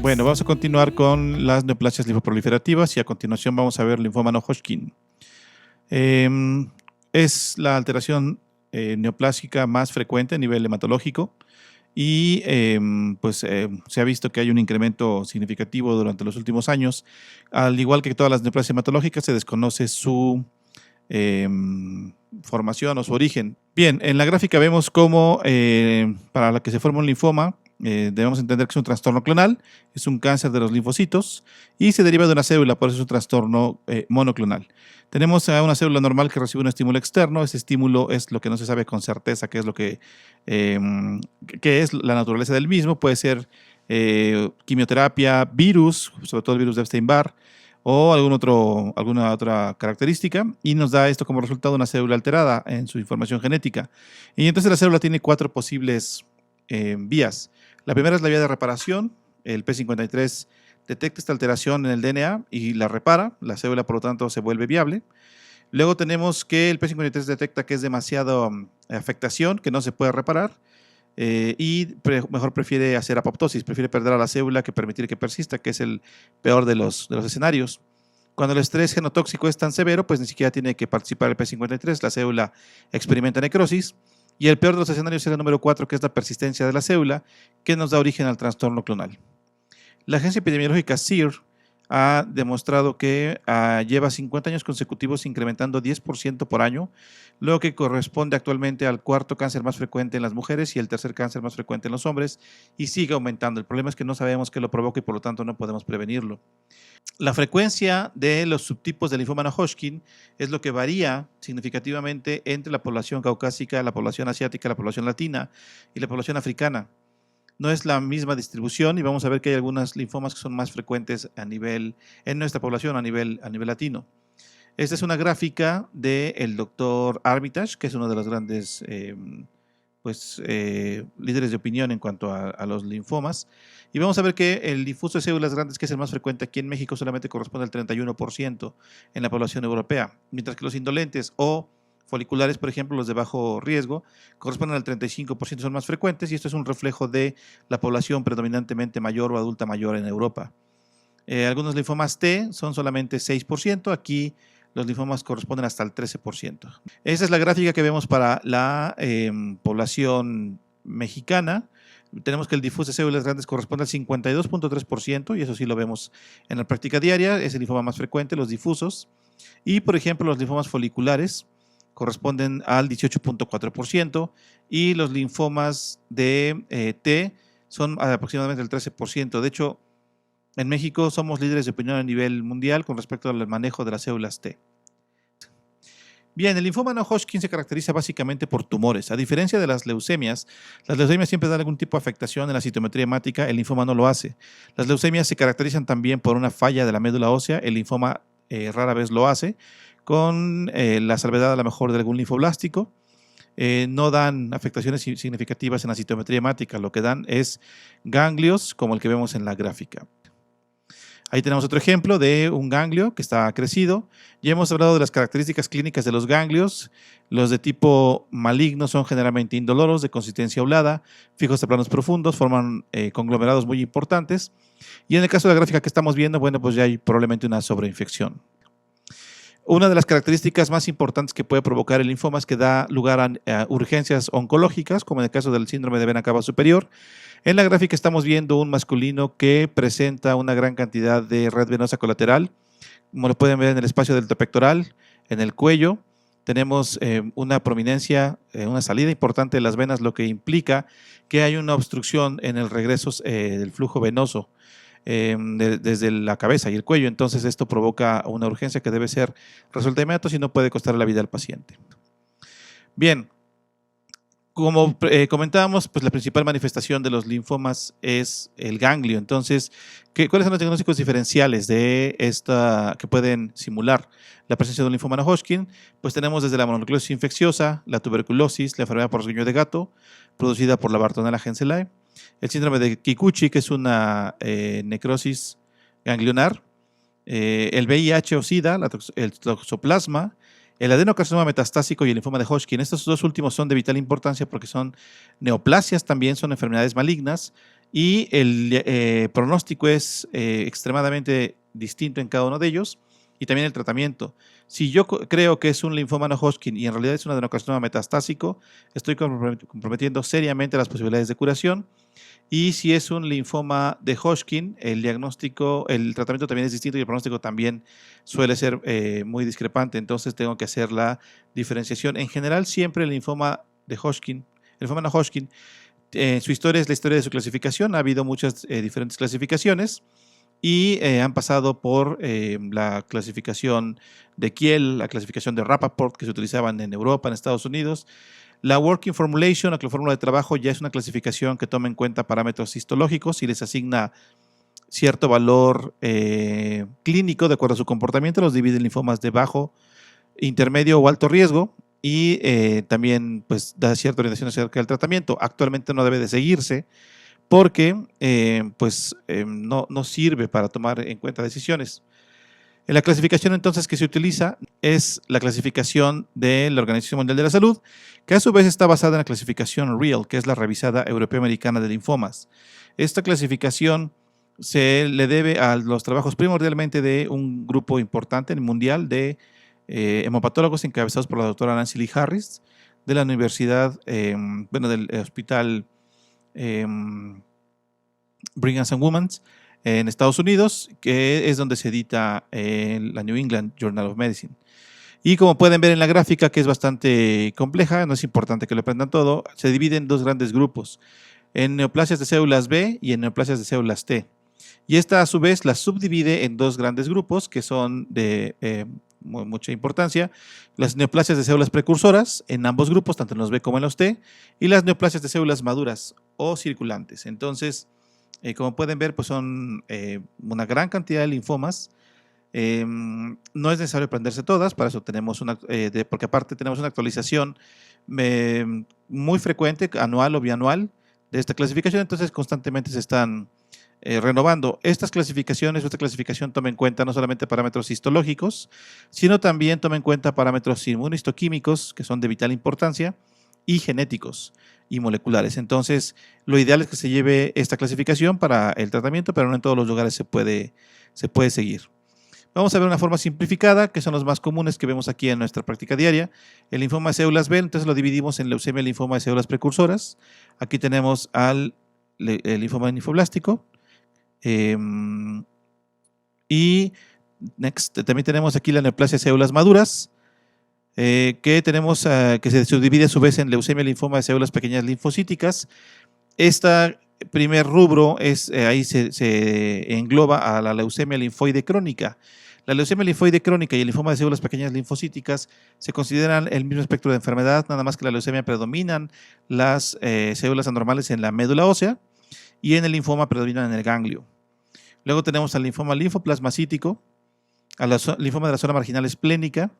Bueno, vamos a continuar con las neoplasias linfoproliferativas y a continuación vamos a ver linfoma no Hodgkin. Es la alteración neoplásica más frecuente a nivel hematológico y se ha visto que hay un incremento significativo durante los últimos años. Al igual que todas las neoplasias hematológicas, se desconoce su formación o su origen. Bien, en la gráfica vemos cómo para la que se forma un linfoma, debemos entender que es un trastorno clonal, es un cáncer de los linfocitos y se deriva de una célula, por eso es un trastorno monoclonal. Tenemos a una célula normal que recibe un estímulo externo, ese estímulo es lo que no se sabe con certeza qué es la naturaleza del mismo, puede ser quimioterapia, virus, sobre todo el virus de Epstein-Barr, o alguna otra característica, y nos da esto como resultado una célula alterada en su información genética. Y entonces la célula tiene 4 posibles vías. La primera es la vía de reparación. El P53 detecta esta alteración en el DNA y la repara. La célula, por lo tanto, se vuelve viable. Luego tenemos que el P53 detecta que es demasiada afectación, que no se puede reparar, mejor prefiere hacer apoptosis, prefiere perder a la célula que permitir que persista, que es el peor de los escenarios. Cuando el estrés genotóxico es tan severo, pues ni siquiera tiene que participar el P53, la célula experimenta necrosis. Y el peor de los escenarios es el número 4, que es la persistencia de la célula, que nos da origen al trastorno clonal. La agencia epidemiológica SEER ha demostrado que lleva 50 años consecutivos incrementando 10% por año, lo que corresponde actualmente al 4.º cáncer más frecuente en las mujeres y el 3.er cáncer más frecuente en los hombres, y sigue aumentando. El problema es que no sabemos qué lo provoca y por lo tanto no podemos prevenirlo. La frecuencia de los subtipos del linfoma no Hodgkin es lo que varía significativamente entre la población caucásica, la población asiática, la población latina y la población africana. No es la misma distribución y vamos a ver que hay algunos linfomas que son más frecuentes en nuestra población a nivel latino. Esta es una gráfica del doctor Armitage, que es uno de los grandes líderes de opinión en cuanto a los linfomas. Y vamos a ver que el difuso de células grandes, que es el más frecuente aquí en México, solamente corresponde al 31% en la población europea, mientras que los indolentes o foliculares, por ejemplo, los de bajo riesgo, corresponden al 35%, son más frecuentes, y esto es un reflejo de la población predominantemente mayor o adulta mayor en Europa. Algunos linfomas T son solamente 6%, aquí los linfomas corresponden hasta el 13%. Esta es la gráfica que vemos para la población mexicana. Tenemos que el difuso de células grandes corresponde al 52.3%, y eso sí lo vemos en la práctica diaria, es el linfoma más frecuente, los difusos. Y, por ejemplo, los linfomas foliculares corresponden al 18.4%, y los linfomas de T son aproximadamente el 13%. De hecho, en México somos líderes de opinión a nivel mundial con respecto al manejo de las células T. Bien, el linfoma no Hodgkin se caracteriza básicamente por tumores. A diferencia de las leucemias siempre dan algún tipo de afectación en la citometría hemática, el linfoma no lo hace. Las leucemias se caracterizan también por una falla de la médula ósea, el linfoma rara vez lo hace, con la salvedad a lo mejor de algún linfoblástico. No dan afectaciones significativas en la citometría hemática, lo que dan es ganglios como el que vemos en la gráfica. Ahí tenemos otro ejemplo de un ganglio que está crecido. Ya hemos hablado de las características clínicas de los ganglios. Los de tipo maligno son generalmente indoloros, de consistencia oblada, fijos a planos profundos, forman conglomerados muy importantes. Y en el caso de la gráfica que estamos viendo, bueno, pues ya hay probablemente una sobreinfección. Una de las características más importantes que puede provocar el linfoma es que da lugar a urgencias oncológicas, como en el caso del síndrome de vena cava superior. En la gráfica estamos viendo un masculino que presenta una gran cantidad de red venosa colateral, como lo pueden ver en el espacio delta pectoral, en el cuello. Tenemos una prominencia, una salida importante de las venas, lo que implica que hay una obstrucción en el regreso del flujo venoso desde la cabeza y el cuello. Entonces esto provoca una urgencia que debe ser resuelta de inmediato, si no puede costar la vida al paciente. Bien. Como comentábamos, pues la principal manifestación de los linfomas es el ganglio. Entonces, ¿cuáles son los diagnósticos diferenciales de esta que pueden simular la presencia de un linfoma no Hodgkin? Pues tenemos desde la mononucleosis infecciosa, la tuberculosis, la enfermedad por rasguño de gato, producida por la Bartonella henselae, el síndrome de Kikuchi, que es una necrosis ganglionar, el VIH o SIDA, el toxoplasma, el adenocarcinoma metastásico y el linfoma de Hodgkin. Estos dos últimos son de vital importancia porque son neoplasias también, son enfermedades malignas y el pronóstico es extremadamente distinto en cada uno de ellos, y también el tratamiento. Si yo creo que es un linfoma no Hodgkin y en realidad es un adenocarcinoma metastásico, estoy comprometiendo seriamente las posibilidades de curación. Y si es un linfoma de Hodgkin, el diagnóstico, el tratamiento también es distinto y el pronóstico también suele ser muy discrepante. Entonces tengo que hacer la diferenciación. En general, siempre el linfoma de Hodgkin, el linfoma no Hodgkin, su historia es la historia de su clasificación. Ha habido muchas diferentes clasificaciones y han pasado por la clasificación de Kiel, la clasificación de Rappaport que se utilizaban en Europa, en Estados Unidos. La Working Formulation, la fórmula de trabajo, ya es una clasificación que toma en cuenta parámetros histológicos y les asigna cierto valor clínico de acuerdo a su comportamiento. Los divide en linfomas de bajo, intermedio o alto riesgo y también pues, da cierta orientación acerca del tratamiento. Actualmente no debe de seguirse porque no sirve para tomar en cuenta decisiones. En la clasificación entonces que se utiliza es la clasificación de la Organización Mundial de la Salud, que a su vez está basada en la clasificación REAL, que es la revisada europeo-americana de linfomas. Esta clasificación se le debe a los trabajos primordialmente de un grupo importante en el mundial de hemopatólogos encabezados por la doctora Nancy Lee Harris de la Universidad, del Hospital Brigham and Women's en Estados Unidos, que es donde se edita la New England Journal of Medicine. Y como pueden ver en la gráfica, que es bastante compleja, no es importante que lo aprendan todo, se divide en dos grandes grupos, en neoplasias de células B y en neoplasias de células T. Y esta a su vez la subdivide en dos grandes grupos que son de mucha importancia, las neoplasias de células precursoras en ambos grupos, tanto en los B como en los T, y las neoplasias de células maduras o circulantes. Entonces, como pueden ver, pues son una gran cantidad de linfomas. No es necesario aprenderse todas, para eso tenemos porque aparte tenemos una actualización muy frecuente, anual o bianual, de esta clasificación, entonces constantemente se están renovando. Esta clasificación toma en cuenta no solamente parámetros histológicos, sino también toma en cuenta parámetros inmunohistoquímicos, que son de vital importancia, y genéticos y moleculares. Entonces, lo ideal es que se lleve esta clasificación para el tratamiento, pero no en todos los lugares se puede seguir. Vamos a ver una forma simplificada, que son los más comunes que vemos aquí en nuestra práctica diaria. El linfoma de células B, entonces lo dividimos en leucemia y linfoma de células precursoras. Aquí tenemos el linfoma linfoblástico. Y también tenemos aquí la neoplasia de células maduras, que tenemos que se subdivide a su vez en leucemia y linfoma de células pequeñas linfocíticas. Este primer rubro ahí se engloba a la leucemia linfoide crónica. La leucemia linfoide crónica y el linfoma de células pequeñas linfocíticas se consideran el mismo espectro de enfermedad, nada más que la leucemia predominan las células anormales en la médula ósea y en el linfoma predominan en el ganglio. Luego tenemos al linfoma linfoplasmacítico, al linfoma de la zona marginal esplénica,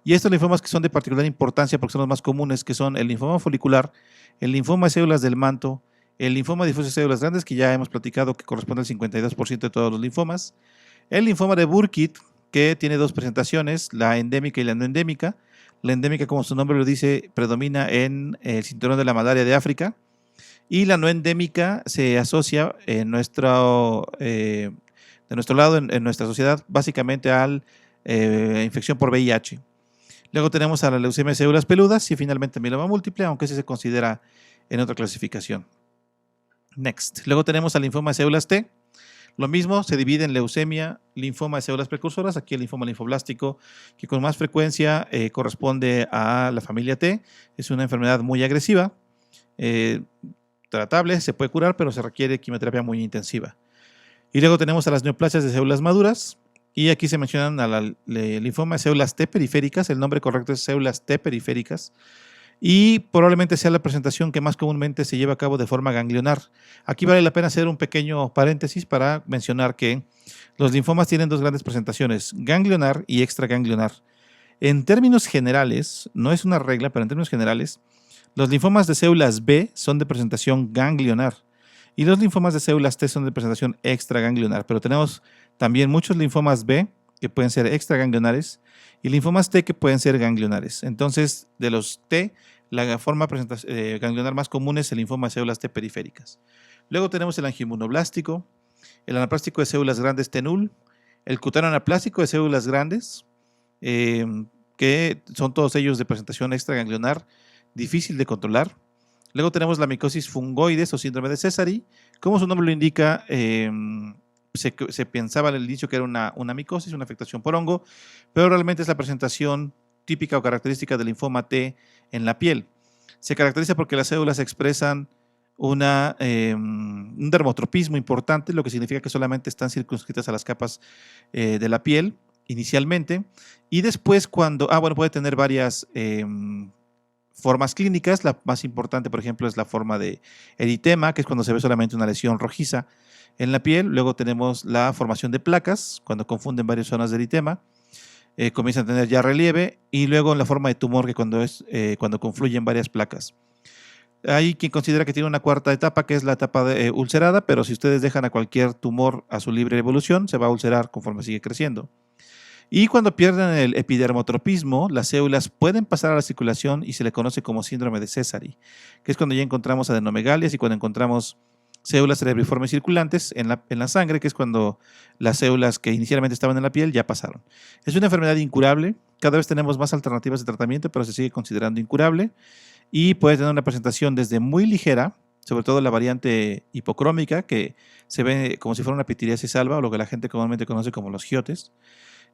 y estos linfomas que son de particular importancia porque son los más comunes, que son el linfoma folicular, el linfoma de células del manto, el linfoma difuso de células grandes, que ya hemos platicado que corresponde al 52% de todos los linfomas, el linfoma de Burkitt, que tiene dos presentaciones, la endémica y la no endémica. La endémica, como su nombre lo dice, predomina en el cinturón de la malaria de África, y la no endémica se asocia de nuestro lado, en nuestra sociedad, básicamente a infección por VIH. Luego tenemos a la leucemia de células peludas y finalmente mieloma múltiple, aunque ese se considera en otra clasificación. Next. Luego tenemos al linfoma de células T. Lo mismo, se divide en leucemia, linfoma de células precursoras, aquí el linfoma linfoblástico, que con más frecuencia corresponde a la familia T. Es una enfermedad muy agresiva, tratable, se puede curar, pero se requiere quimioterapia muy intensiva. Y luego tenemos a las neoplasias de células maduras, y aquí se mencionan al linfoma de células T periféricas, el nombre correcto es células T periféricas, y probablemente sea la presentación que más comúnmente se lleva a cabo de forma ganglionar. Aquí vale la pena hacer un pequeño paréntesis para mencionar que los linfomas tienen dos grandes presentaciones, ganglionar y extraganglionar. En términos generales, no es una regla, pero en términos generales, los linfomas de células B son de presentación ganglionar y los linfomas de células T son de presentación extraganglionar, pero tenemos también muchos linfomas B que pueden ser extraganglionares y linfomas T que pueden ser ganglionares. Entonces, de los T, la forma ganglionar más común es el linfoma de células T periféricas. Luego tenemos el angioinmunoblástico, el anaplástico de células grandes TENUL, el cutáneo anaplástico de células grandes, que son todos ellos de presentación extraganglionar, difícil de controlar. Luego tenemos la micosis fungoides o síndrome de Sézary. Como su nombre lo indica, se pensaba al inicio que era una micosis, una afectación por hongo, pero realmente es la presentación típica o característica del linfoma T en la piel. Se caracteriza porque las células expresan un dermotropismo importante, lo que significa que solamente están circunscritas a las capas de la piel inicialmente, y después puede tener varias formas clínicas. La más importante, por ejemplo, es la forma de eritema, que es cuando se ve solamente una lesión rojiza en la piel. Luego tenemos la formación de placas, cuando confunden varias zonas de eritema, comienzan a tener ya relieve, y luego en la forma de tumor, que cuando confluyen varias placas. Hay quien considera que tiene una cuarta etapa, que es la etapa ulcerada, pero si ustedes dejan a cualquier tumor a su libre evolución, se va a ulcerar conforme sigue creciendo. Y cuando pierden el epidermotropismo, las células pueden pasar a la circulación y se le conoce como síndrome de Sézary, que es cuando ya encontramos adenomegalias y cuando encontramos células cerebriformes circulantes en la sangre, que es cuando las células que inicialmente estaban en la piel ya pasaron. Es una enfermedad incurable, cada vez tenemos más alternativas de tratamiento, pero se sigue considerando incurable y puede tener una presentación desde muy ligera, sobre todo la variante hipocrómica, que se ve como si fuera una pitiriasis alba, o lo que la gente comúnmente conoce como los giotes,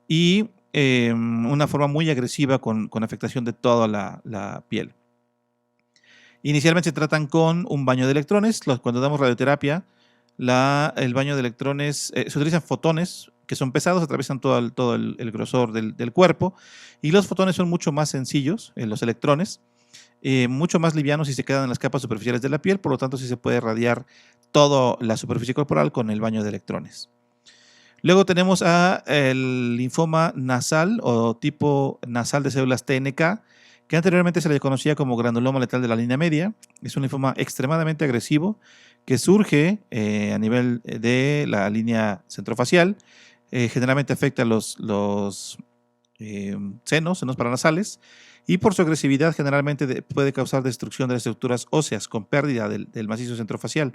y una forma muy agresiva con afectación de toda la piel. Inicialmente se tratan con un baño de electrones. Cuando damos radioterapia, el baño de electrones, se utilizan fotones que son pesados, atraviesan todo el grosor del cuerpo, y los fotones son mucho más sencillos, los electrones, mucho más livianos y se quedan en las capas superficiales de la piel, por lo tanto sí se puede radiar toda la superficie corporal con el baño de electrones. Luego tenemos el linfoma nasal o tipo nasal de células TNK, que anteriormente se le conocía como granuloma letal de la línea media. Es un linfoma extremadamente agresivo que surge a nivel de la línea centrofacial. Generalmente afecta los senos paranasales, y por su agresividad generalmente puede causar destrucción de las estructuras óseas con pérdida del macizo centrofacial.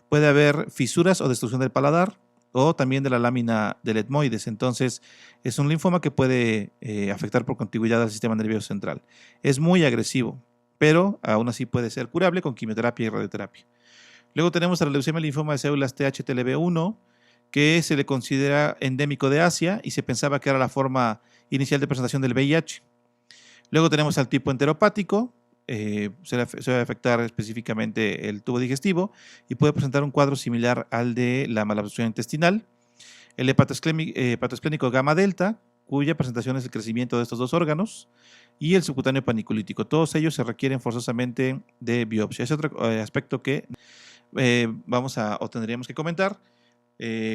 Puede haber fisuras o destrucción del paladar o también de la lámina del etmoides. Entonces es un linfoma que puede afectar por contigüidad al sistema nervioso central. Es muy agresivo, pero aún así puede ser curable con quimioterapia y radioterapia. Luego tenemos la leucemia linfoma de células THTLB1, que se le considera endémico de Asia y se pensaba que era la forma inicial de presentación del VIH. Luego tenemos al tipo enteropático, se va a afectar específicamente el tubo digestivo y puede presentar un cuadro similar al de la malabsorción intestinal. El hepatoesplénico gamma delta, cuya presentación es el crecimiento de estos dos órganos, y el subcutáneo paniculítico. Todos ellos se requieren forzosamente de biopsia. Es otro aspecto que tendríamos que comentar.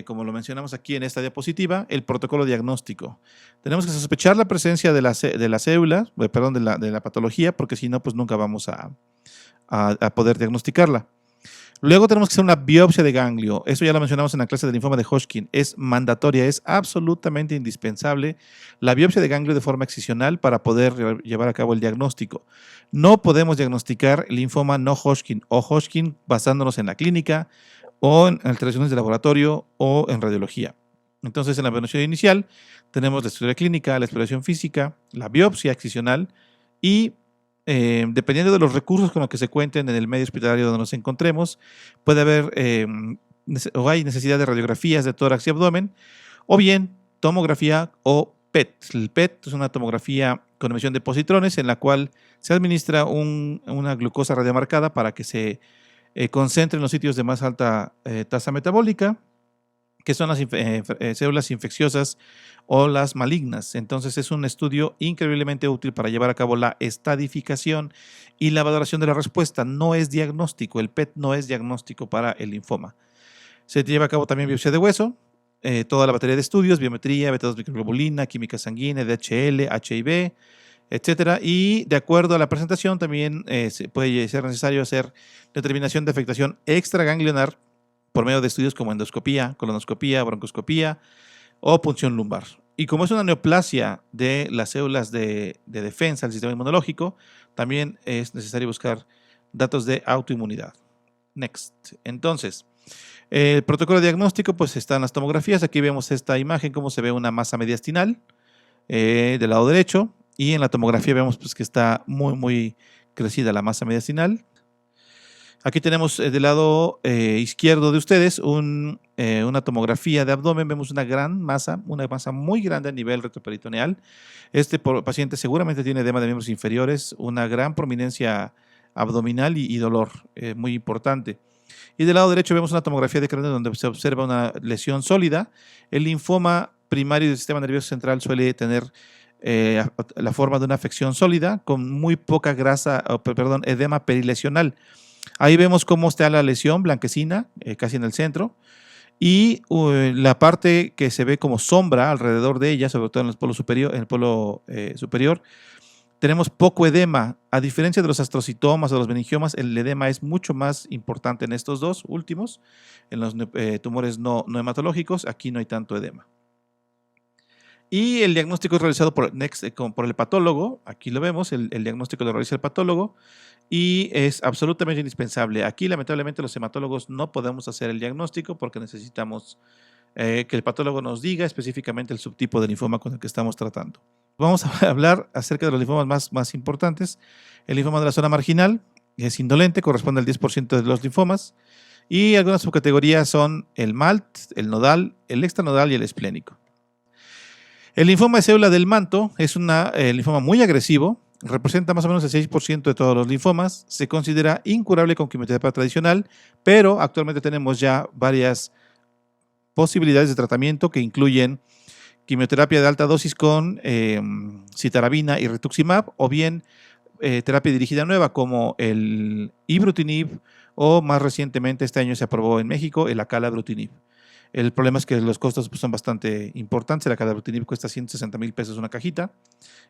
Como lo mencionamos aquí en esta diapositiva, el protocolo diagnóstico. Tenemos que sospechar la presencia de la célula, de la patología, porque si no, pues nunca vamos a poder diagnosticarla. Luego tenemos que hacer una biopsia de ganglio. Eso ya lo mencionamos en la clase del linfoma de Hodgkin. Es mandatoria, es absolutamente indispensable la biopsia de ganglio de forma excisional para poder llevar a cabo el diagnóstico. No podemos diagnosticar linfoma no Hodgkin o Hodgkin basándonos en la clínica o en alteraciones de laboratorio o en radiología. Entonces, en la evaluación inicial tenemos la historia clínica, la exploración física, la biopsia excisional y dependiendo de los recursos con los que se cuenten en el medio hospitalario donde nos encontremos, puede haber o hay necesidad de radiografías de tórax y abdomen, o bien tomografía o PET. El PET es una tomografía con emisión de positrones en la cual se administra una glucosa radiomarcada para que se concentre en los sitios de más alta tasa metabólica, que son las células infecciosas o las malignas. Entonces es un estudio increíblemente útil para llevar a cabo la estadificación y la valoración de la respuesta. No es diagnóstico, el PET no es diagnóstico para el linfoma. Se lleva a cabo también biopsia de hueso, toda la batería de estudios, biometría, beta-2 microglobulina, química sanguínea, DHL, HIV, etcétera, y de acuerdo a la presentación también puede ser necesario hacer determinación de afectación extraganglionar por medio de estudios como endoscopía, colonoscopía, broncoscopía o punción lumbar. Y como es una neoplasia de las células de defensa del sistema inmunológico, también es necesario buscar datos de autoinmunidad. Next. Entonces, El protocolo de diagnóstico, pues están las tomografías. Aquí vemos esta imagen, cómo se ve una masa mediastinal del lado derecho. Y en la tomografía vemos pues, que está muy crecida la masa mediastinal. Aquí tenemos del lado izquierdo de ustedes una tomografía de abdomen. Vemos una masa muy grande a nivel retroperitoneal. Este paciente seguramente tiene edema de miembros inferiores, una gran prominencia abdominal y dolor muy importante. Y del lado derecho vemos una tomografía de cráneo donde se observa una lesión sólida. El linfoma primario del sistema nervioso central suele tener la forma de una afección sólida con muy poca edema perilesional. Ahí vemos cómo está la lesión blanquecina, casi en el centro, y la parte que se ve como sombra alrededor de ella, sobre todo en el polo superior, tenemos poco edema. A diferencia de los astrocitomas o los meningiomas, el edema es mucho más importante en estos dos últimos. En los tumores no hematológicos, aquí no hay tanto edema. Y el diagnóstico es realizado por el patólogo. Aquí lo vemos, el diagnóstico lo realiza el patólogo y es absolutamente indispensable. Aquí, lamentablemente, los hematólogos no podemos hacer el diagnóstico porque necesitamos que el patólogo nos diga específicamente el subtipo de linfoma con el que estamos tratando. Vamos a hablar acerca de los linfomas más importantes. El linfoma de la zona marginal es indolente, corresponde al 10% de los linfomas. Y algunas subcategorías son el MALT, el nodal, el extranodal y el esplénico. El linfoma de célula del manto es un linfoma muy agresivo, representa más o menos el 6% de todos los linfomas, se considera incurable con quimioterapia tradicional, pero actualmente tenemos ya varias posibilidades de tratamiento que incluyen quimioterapia de alta dosis con citarabina y rituximab, o bien terapia dirigida nueva como el ibrutinib, o más recientemente este año se aprobó en México el acalabrutinib. El problema es que los costos pues, son bastante importantes. El acalabrutinib cuesta 160,000 pesos una cajita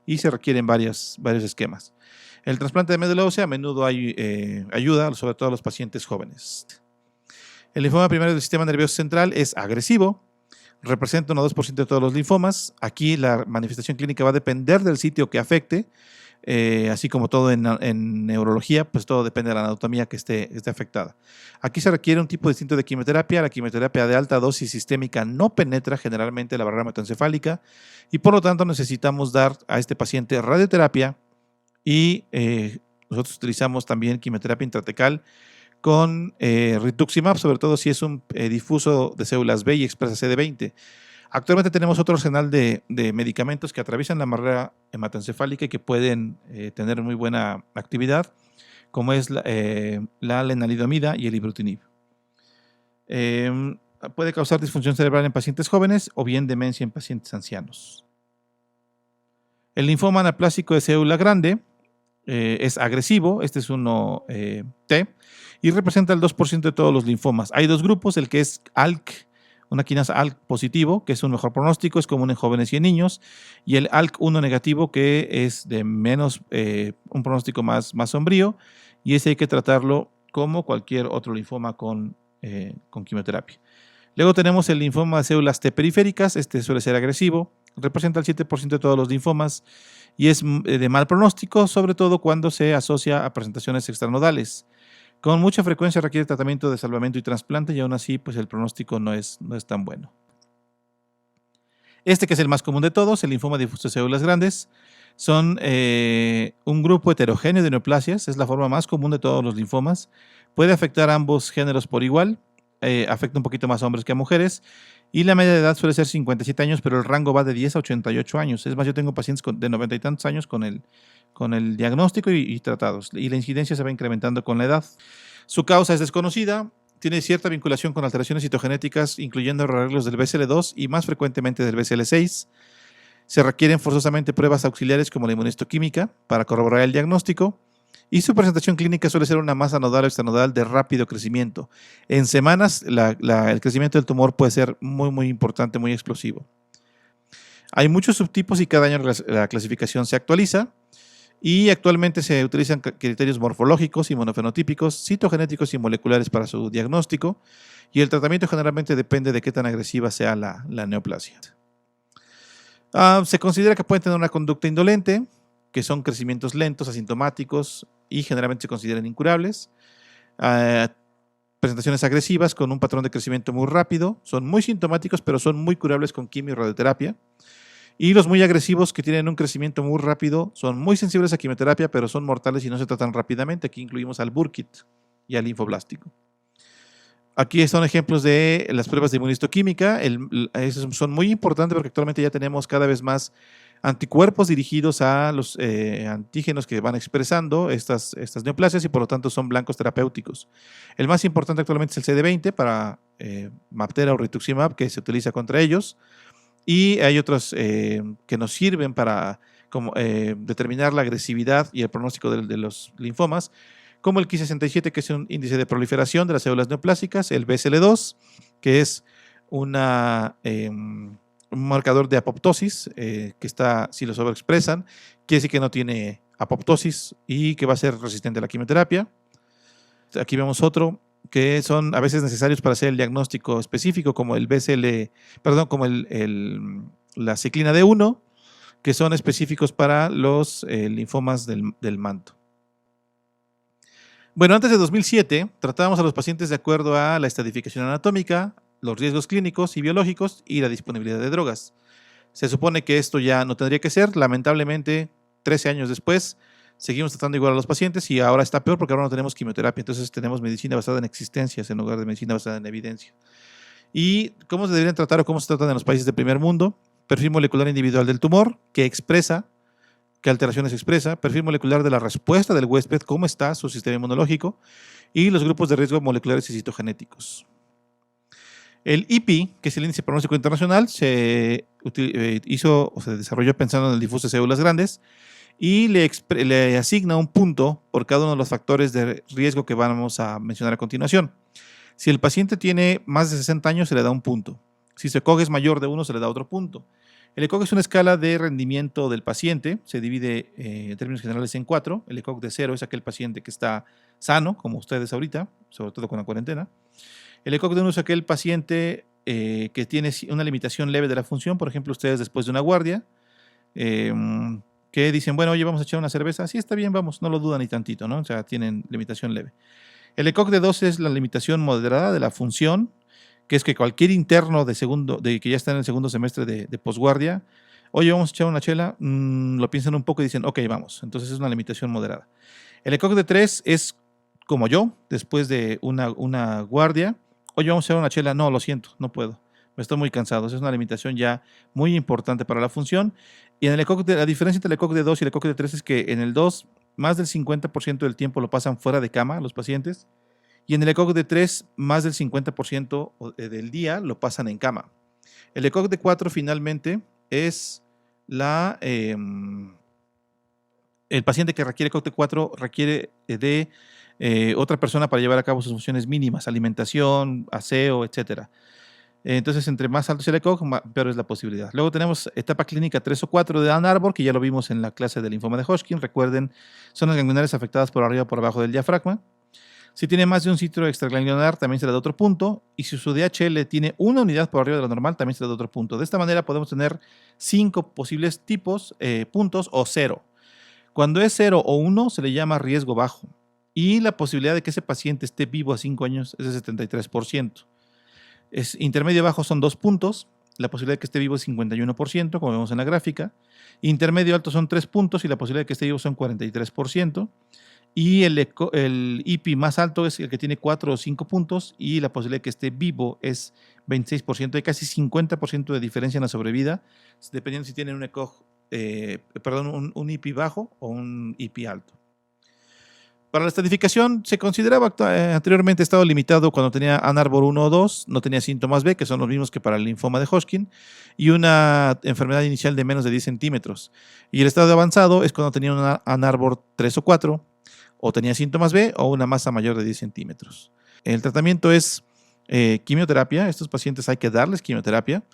y se requieren varios esquemas. El trasplante de médula ósea a menudo ayuda, sobre todo a los pacientes jóvenes. El linfoma primario del sistema nervioso central es agresivo, representa 1 o 2% de todos los linfomas. Aquí la manifestación clínica va a depender del sitio que afecte. Así como todo en neurología, pues todo depende de la anatomía que esté afectada. Aquí se requiere un tipo distinto de quimioterapia. La quimioterapia de alta dosis sistémica no penetra generalmente la barrera hematoencefálica y por lo tanto necesitamos dar a este paciente radioterapia y nosotros utilizamos también quimioterapia intratecal con rituximab, sobre todo si es un difuso de células B y expresa CD20. Actualmente tenemos otro arsenal de medicamentos que atraviesan la barrera hematoencefálica y que pueden tener muy buena actividad, como es la lenalidomida y el ibrutinib. Puede causar disfunción cerebral en pacientes jóvenes o bien demencia en pacientes ancianos. El linfoma anaplásico de célula grande es agresivo, este es uno T, y representa el 2% de todos los linfomas. Hay dos grupos, el que es ALK, una quinasa ALK positivo, que es un mejor pronóstico, es común en jóvenes y en niños, y el ALK1 negativo, que es de un pronóstico más sombrío, y ese hay que tratarlo como cualquier otro linfoma con quimioterapia. Luego tenemos el linfoma de células T periféricas, este suele ser agresivo, representa el 7% de todos los linfomas, y es de mal pronóstico, sobre todo cuando se asocia a presentaciones extranodales. Con mucha frecuencia requiere tratamiento de salvamento y trasplante y aún así pues el pronóstico no es tan bueno. Este que es el más común de todos, el linfoma difuso de células grandes, son un grupo heterogéneo de neoplasias, es la forma más común de todos los linfomas, puede afectar a ambos géneros por igual, afecta un poquito más a hombres que a mujeres y la media de edad suele ser 57 años, pero el rango va de 10 a 88 años. Es más, yo tengo pacientes de 90 y tantos años con el diagnóstico y tratados, y la incidencia se va incrementando con la edad. Su causa es desconocida, tiene cierta vinculación con alteraciones citogenéticas, incluyendo arreglos del BCL2 y más frecuentemente del BCL6. Se requieren forzosamente pruebas auxiliares como la inmunohistoquímica para corroborar el diagnóstico, y su presentación clínica suele ser una masa nodal o extranodal de rápido crecimiento. En semanas, el crecimiento del tumor puede ser muy importante, muy explosivo. Hay muchos subtipos y cada año la clasificación se actualiza. Y actualmente se utilizan criterios morfológicos y monofenotípicos, citogenéticos y moleculares para su diagnóstico, y el tratamiento generalmente depende de qué tan agresiva sea la neoplasia. Se considera que pueden tener una conducta indolente, que son crecimientos lentos, asintomáticos y generalmente se consideran incurables. Presentación presentaciones agresivas con un patrón de crecimiento muy rápido, son muy sintomáticos, pero son muy curables con quimio y radioterapia. Y los muy agresivos, que tienen un crecimiento muy rápido, son muy sensibles a quimioterapia, pero son mortales y no se tratan rápidamente. Aquí incluimos al Burkitt y al linfoblástico. Aquí son ejemplos de las pruebas de inmunistoquímica. Esos son muy importantes porque actualmente ya tenemos cada vez más anticuerpos dirigidos a los antígenos que van expresando estas neoplasias y por lo tanto son blancos terapéuticos. El más importante actualmente es el CD20 para Maptera o rituximab, que se utiliza contra ellos. Y hay otros que nos sirven para determinar la agresividad y el pronóstico de los linfomas, como el Ki67, que es un índice de proliferación de las células neoplásicas, el BSL2, que es un marcador de apoptosis, que está, si lo sobreexpresan, quiere decir que no tiene apoptosis y que va a ser resistente a la quimioterapia. Aquí vemos otro que son a veces necesarios para hacer el diagnóstico específico, como el la ciclina D1, que son específicos para los linfomas del manto. Bueno, antes de 2007 tratábamos a los pacientes de acuerdo a la estratificación anatómica, los riesgos clínicos y biológicos y la disponibilidad de drogas. Se supone que esto ya no tendría que ser. Lamentablemente, 13 años después, seguimos tratando igual a los pacientes y ahora está peor porque ahora no tenemos quimioterapia. Entonces tenemos medicina basada en existencias en lugar de medicina basada en evidencia. ¿Y cómo se deberían tratar o cómo se tratan en los países del primer mundo? Perfil molecular individual del tumor, qué alteraciones expresa, perfil molecular de la respuesta del huésped, cómo está su sistema inmunológico y los grupos de riesgo moleculares y citogenéticos. El IPI, que es el índice pronóstico internacional, se desarrolló pensando en el difuso de células grandes y le asigna un punto por cada uno de los factores de riesgo que vamos a mencionar a continuación. Si el paciente tiene más de 60 años, se le da un punto. Si su ECOG es mayor de 1, se le da otro punto. El ECOG es una escala de rendimiento del paciente, se divide en términos generales en 4. El ECOG de 0 es aquel paciente que está sano, como ustedes ahorita, sobre todo con la cuarentena. El ECOG de 1 es aquel paciente que tiene una limitación leve de la función, por ejemplo, ustedes después de una guardia, que dicen, bueno, oye, vamos a echar una cerveza, sí, está bien, vamos, no lo dudan ni tantito, ¿no? O sea, tienen limitación leve. El ECOG de 2 es la limitación moderada de la función, que es que cualquier interno que ya está en el segundo semestre de posguardia, oye, vamos a echar una chela, lo piensan un poco y dicen, ok, vamos. Entonces es una limitación moderada. El ECOG de 3 es como yo, después de una guardia, oye, vamos a echar una chela, no, lo siento, no puedo, me estoy muy cansado. Esa es una limitación ya muy importante para la función. Y en el ECOG la diferencia entre el ECOG de 2 y el ECOG de 3 es que en el 2, más del 50% del tiempo lo pasan fuera de cama los pacientes. Y en el ECOG de 3, más del 50% del día lo pasan en cama. El ECOG de 4 finalmente es el paciente que requiere ECOG de 4 requiere de otra persona para llevar a cabo sus funciones mínimas, alimentación, aseo, etc. Entonces, entre más alto es el ECOG, peor es la posibilidad. Luego tenemos etapa clínica 3 o 4 de Ann Arbor, que ya lo vimos en la clase del linfoma de Hodgkin. Recuerden, zonas ganglionares afectadas por arriba o por abajo del diafragma. Si tiene más de un sitio extraganglionar, también se le da otro punto. Y si su DHL tiene una unidad por arriba de lo normal, también se le da otro punto. De esta manera podemos tener 5 posibles puntos o 0. Cuando es 0 o 1, se le llama riesgo bajo. Y la posibilidad de que ese paciente esté vivo a 5 años es de 73%. Intermedio bajo son 2 puntos. La posibilidad de que esté vivo es 51%, como vemos en la gráfica. Intermedio alto son 3 puntos y la posibilidad de que esté vivo son 43%. Y el IPI más alto es el que tiene 4 o 5 puntos y la posibilidad de que esté vivo es 26%. Hay casi 50% de diferencia en la sobrevida, dependiendo si tienen un IPI bajo o un IPI alto. Para la estratificación se consideraba anteriormente estado limitado cuando tenía Ann Arbor 1 o 2, no tenía síntomas B, que son los mismos que para el linfoma de Hodgkin, y una enfermedad inicial de menos de 10 centímetros. Y el estado avanzado es cuando tenía una Ann Arbor 3 o 4, o tenía síntomas B o una masa mayor de 10 centímetros. El tratamiento es quimioterapia. A estos pacientes hay que darles quimioterapia.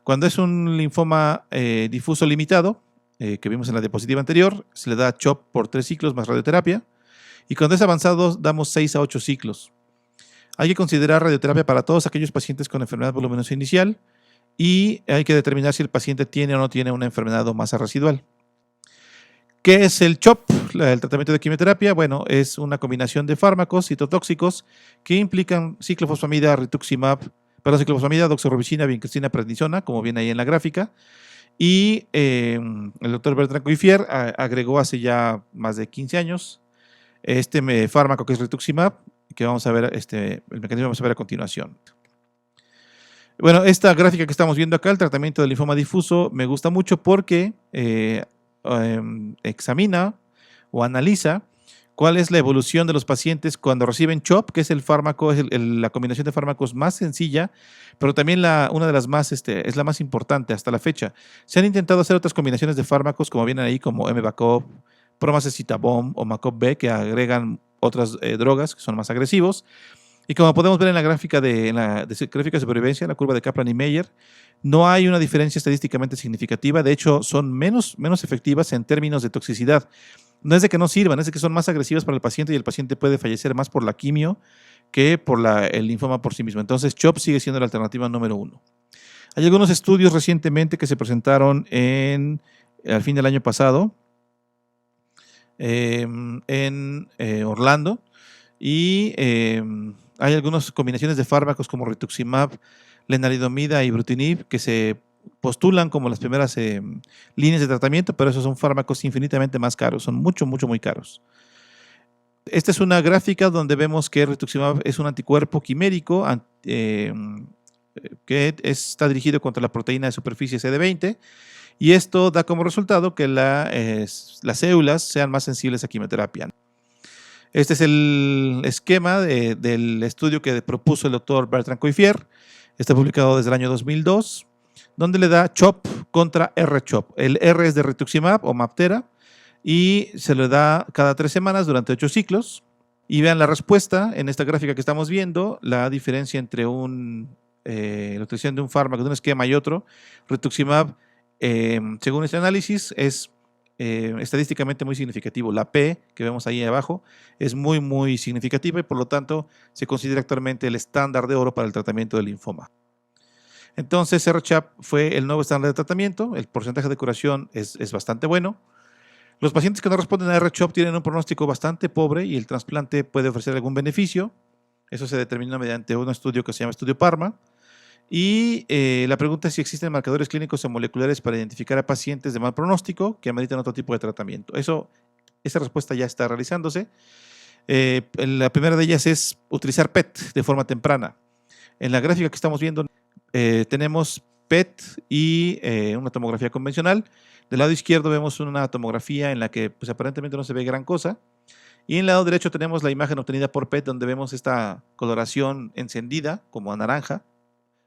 Cuando es un linfoma difuso limitado, que vimos en la diapositiva anterior, se le da CHOP por 3 ciclos más radioterapia. Y cuando es avanzado, damos 6 a 8 ciclos. Hay que considerar radioterapia para todos aquellos pacientes con enfermedad voluminosa inicial y hay que determinar si el paciente tiene o no tiene una enfermedad o masa residual. ¿Qué es el CHOP? El tratamiento de quimioterapia, bueno, es una combinación de fármacos citotóxicos que implican ciclofosfamida, rituximab, ciclofosfamida, doxorubicina, vincristina, prednisona, como viene ahí en la gráfica. Y el doctor Bertrand Coiffier agregó hace ya más de 15 años este fármaco que es rituximab, que vamos a ver, el mecanismo vamos a ver a continuación. Bueno, esta gráfica que estamos viendo acá, el tratamiento del linfoma difuso, me gusta mucho porque examina o analiza cuál es la evolución de los pacientes cuando reciben CHOP, que es el fármaco, es la combinación de fármacos más sencilla, pero también una de las más, es la más importante hasta la fecha. Se han intentado hacer otras combinaciones de fármacos, como vienen ahí, como MVACOB, Promacezitabom o MACOB-B, que agregan otras drogas que son más agresivos. Y como podemos ver en la gráfica gráfica de supervivencia, en la curva de Kaplan y Meyer, no hay una diferencia estadísticamente significativa. De hecho, son menos efectivas en términos de toxicidad. No es de que no sirvan, es de que son más agresivas para el paciente y el paciente puede fallecer más por la quimio que por el linfoma por sí mismo. Entonces, CHOP sigue siendo la alternativa número 1. Hay algunos estudios recientemente que se presentaron al fin del año pasado en Orlando y hay algunas combinaciones de fármacos como rituximab, lenalidomida y ibrutinib que se postulan como las primeras líneas de tratamiento, pero esos son fármacos infinitamente más caros, son muy caros. Esta es una gráfica donde vemos que rituximab es un anticuerpo quimérico que está dirigido contra la proteína de superficie CD20 y esto da como resultado que las células sean más sensibles a quimioterapia. Este es el esquema del estudio que propuso el doctor Bertrand Coiffier, está publicado desde el año 2002, donde le da CHOP contra R-CHOP. El R es de rituximab o MabThera y se le da cada 3 semanas durante 8 ciclos. Y vean la respuesta en esta gráfica que estamos viendo, la diferencia entre la utilización de un fármaco, de un esquema y otro. Rituximab, según este análisis, es estadísticamente muy significativo. La P que vemos ahí abajo es muy significativa y por lo tanto se considera actualmente el estándar de oro para el tratamiento del linfoma. Entonces R-CHOP fue el nuevo estándar de tratamiento, el porcentaje de curación es bastante bueno. Los pacientes que no responden a R-CHOP tienen un pronóstico bastante pobre y el trasplante puede ofrecer algún beneficio. Eso se determina mediante un estudio que se llama estudio PARMA. Y la pregunta es si existen marcadores clínicos o moleculares para identificar a pacientes de mal pronóstico que ameritan otro tipo de tratamiento. Esa respuesta ya está realizándose. La primera de ellas es utilizar PET de forma temprana. En la gráfica que estamos viendo tenemos PET y una tomografía convencional. Del lado izquierdo vemos una tomografía en la que pues, aparentemente no se ve gran cosa. Y en el lado derecho tenemos la imagen obtenida por PET donde vemos esta coloración encendida como a naranja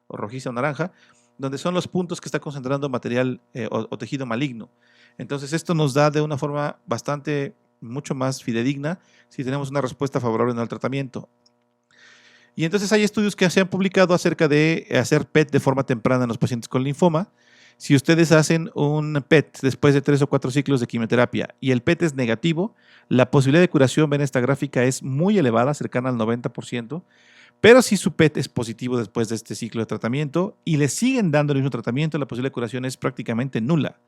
o rojiza o naranja, donde son los puntos que está concentrando material o tejido maligno. Entonces esto nos da de una forma mucho más fidedigna si tenemos una respuesta favorable al tratamiento. Y entonces hay estudios que se han publicado acerca de hacer PET de forma temprana en los pacientes con linfoma. Si ustedes hacen un PET después de 3 o 4 ciclos de quimioterapia y el PET es negativo, la posibilidad de curación, ven esta gráfica, es muy elevada, cercana al 90%. Pero si su PET es positivo después de este ciclo de tratamiento y le siguen dando el mismo tratamiento, la posibilidad de curación es prácticamente nula.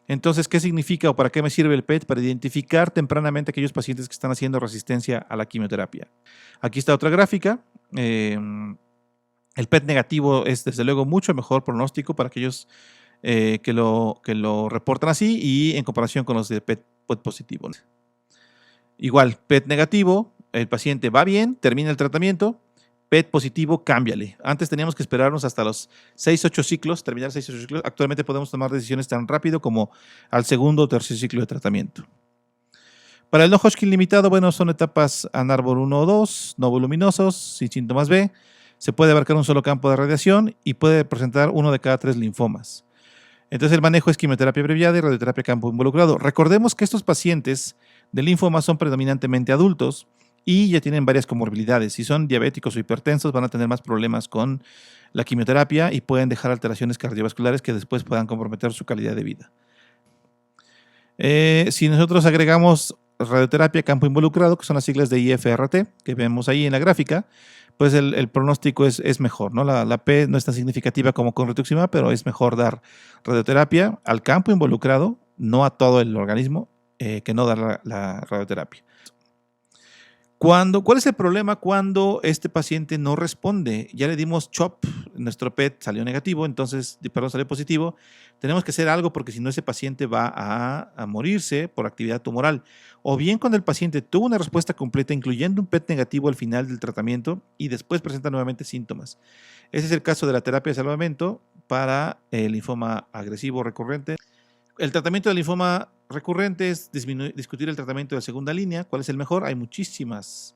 Entonces, ¿qué significa o para qué me sirve el PET? Para identificar tempranamente aquellos pacientes que están haciendo resistencia a la quimioterapia. Aquí está otra gráfica. El PET negativo es desde luego mucho mejor pronóstico para aquellos que lo reportan así y en comparación con los de PET positivo. Igual, PET negativo, el paciente va bien, termina el tratamiento. PET positivo, cámbiale. Antes teníamos que esperarnos hasta los 6-8 ciclos, terminar 6-8 ciclos. Actualmente podemos tomar decisiones tan rápido como al segundo o tercer ciclo de tratamiento. Para el no-Hodgkin limitado, bueno, son etapas ANARBOR 1 o 2, no voluminosos, sin síntomas B. Se puede abarcar un solo campo de radiación y puede presentar 1 de cada 3 linfomas. Entonces el manejo es quimioterapia abreviada y radioterapia campo involucrado. Recordemos que estos pacientes de linfoma son predominantemente adultos y ya tienen varias comorbilidades. Si son diabéticos o hipertensos, van a tener más problemas con la quimioterapia y pueden dejar alteraciones cardiovasculares que después puedan comprometer su calidad de vida. Si nosotros agregamos radioterapia campo involucrado, que son las siglas de IFRT, que vemos ahí en la gráfica, pues el pronóstico es mejor, ¿no? La P no es tan significativa como con rituximab, pero es mejor dar radioterapia al campo involucrado, no a todo el organismo, que no dar la radioterapia. ¿Cuál es el problema cuando este paciente no responde? Ya le dimos CHOP, nuestro PET salió negativo, salió positivo. Tenemos que hacer algo porque si no ese paciente va a morirse por actividad tumoral. O bien cuando el paciente tuvo una respuesta completa, incluyendo un PET negativo al final del tratamiento y después presenta nuevamente síntomas. Ese es el caso de la terapia de salvamento para el linfoma agresivo recurrente. El tratamiento del linfoma recurrente es discutir el tratamiento de segunda línea. ¿Cuál es el mejor? Hay muchísimas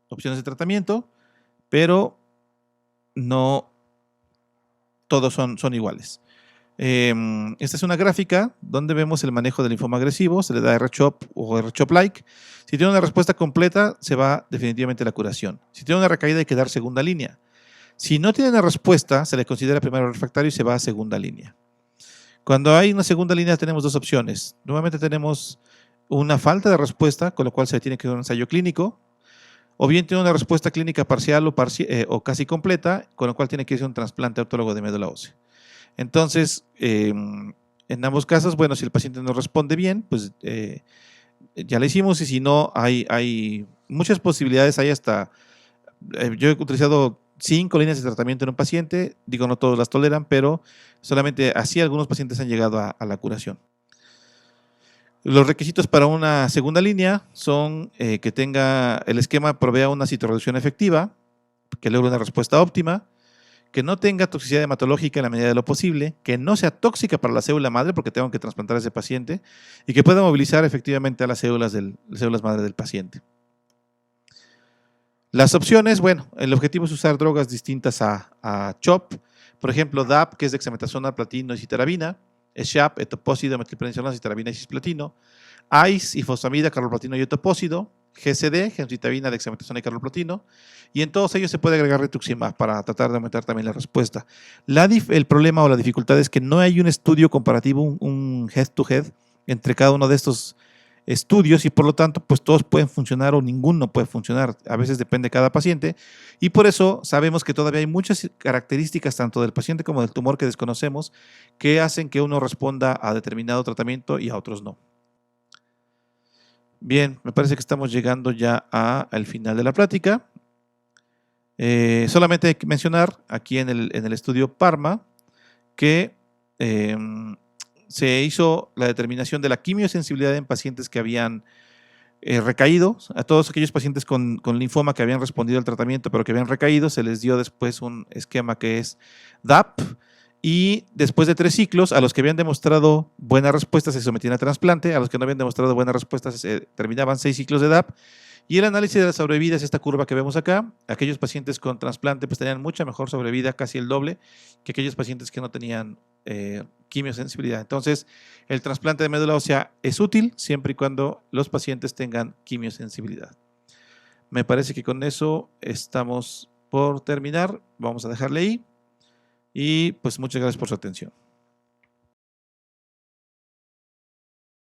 opciones de tratamiento, pero no todos son iguales. Esta es una gráfica donde vemos el manejo del linfoma agresivo. Se le da R-CHOP o R-CHOP-like. Si tiene una respuesta completa, se va definitivamente a la curación. Si tiene una recaída, hay que dar segunda línea. Si no tiene una respuesta, se le considera primero refractario y se va a segunda línea. Cuando hay una segunda línea tenemos dos opciones. Nuevamente tenemos una falta de respuesta, con lo cual se tiene que hacer un ensayo clínico, o bien tiene una respuesta clínica parcial o casi completa, con lo cual tiene que hacer un trasplante autólogo de médula ósea. Entonces, en ambos casos, bueno, si el paciente no responde bien, pues ya lo hicimos, y si no, hay muchas posibilidades. Hay hasta, yo he utilizado 5 líneas de tratamiento en un paciente, digo, no todos las toleran, pero solamente así algunos pacientes han llegado a la curación. Los requisitos para una segunda línea son que tenga el esquema, provea una citorreducción efectiva, que logre una respuesta óptima, que no tenga toxicidad hematológica en la medida de lo posible, que no sea tóxica para la célula madre porque tengo que trasplantar a ese paciente, y que pueda movilizar efectivamente a las células madre del paciente. Las opciones, bueno, el objetivo es usar drogas distintas a CHOP, por ejemplo, DAP, que es dexametasona, platino y citarabina, SHAP, etopósido, metilprednisolona, citarabina y cisplatino, ICE, ifosfamida, carboplatino y etopósido, GCD, gemcitabina, dexametasona y carboplatino, y en todos ellos se puede agregar rituximab para tratar de aumentar también la respuesta. El problema o la dificultad es que no hay un estudio comparativo, un head-to-head entre cada uno de estos estudios, y por lo tanto pues todos pueden funcionar o ninguno puede funcionar. A veces depende de cada paciente, y por eso sabemos que todavía hay muchas características tanto del paciente como del tumor que desconocemos, que hacen que uno responda a determinado tratamiento y a otros no. Bien, me parece que estamos llegando ya al final de la plática. Solamente hay que mencionar aquí en el estudio PARMA que se hizo la determinación de la quimiosensibilidad en pacientes que habían recaído. A todos aquellos pacientes con linfoma que habían respondido al tratamiento pero que habían recaído, se les dio después un esquema que es DAP, y después de 3 ciclos, a los que habían demostrado buena respuesta se sometían a trasplante, a los que no habían demostrado buena respuesta se terminaban 6 ciclos de DAP. Y el análisis de la sobrevida es esta curva que vemos acá. Aquellos pacientes con trasplante pues tenían mucha mejor sobrevida, casi el doble, que aquellos pacientes que no tenían quimiosensibilidad. Entonces, el trasplante de médula ósea es útil siempre y cuando los pacientes tengan quimiosensibilidad. Me parece que con eso estamos por terminar. Vamos a dejarle ahí. Y pues muchas gracias por su atención.